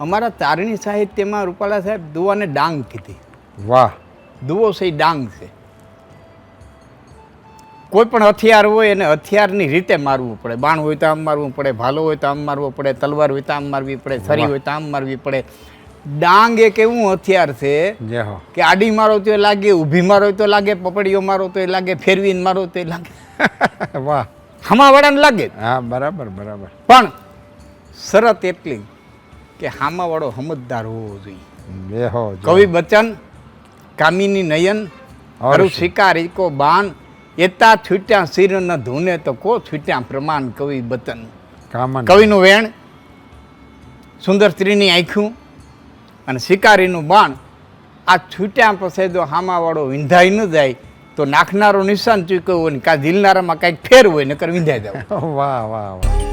અમારા તારણી સાહિત્યમાં રૂપાલા સાહેબ દુવાને ડાંગ કીધી. વાહ. દુવો છે ડાંગ છે. કોઈ પણ હથિયાર હોય એને હથિયારની રીતે મારવું પડે. બાણ હોય તો આમ મારવું પડે, ભાલો હોય તો આમ મારવો પડે, તલવાર હોય તો આમ મારવી પડે, છરી હોય તો આમ મારવી પડે. ડાંગ એક એવું હથિયાર છે કે આડી મારો તો લાગે, ઊભી મારો તો લાગે, પપડીઓ મારો તો લાગે, ફેરવીને મારો તો લાગે. વાહ. હામાવાળાને લાગે. હા, બરાબર બરાબર. પણ શરત એટલી કે હામાવાળો સમજદાર હોવો જોઈએ. કવિ બચન, કામિની નયન, હરુ શિકારી કો બાન, એતા છૂટ્યા શિર ન ધૂને તો કો છૂટ્યા પ્રમાણ. કવિ બચન, કવિનું વેણ, સુંદર સ્ત્રીની આંખું અને શિકારીનું બાણ, આ છૂટ્યા પછી જો હામાવાળો વિંધાઈ ન જાય તો નાખનારો નિશાન ચૂક્યો હોય ને કાં ઝીલનારામાં કાંઈક ફેર હોય નકર વિંધાઈ જાય. વાહ વાહ વાહ.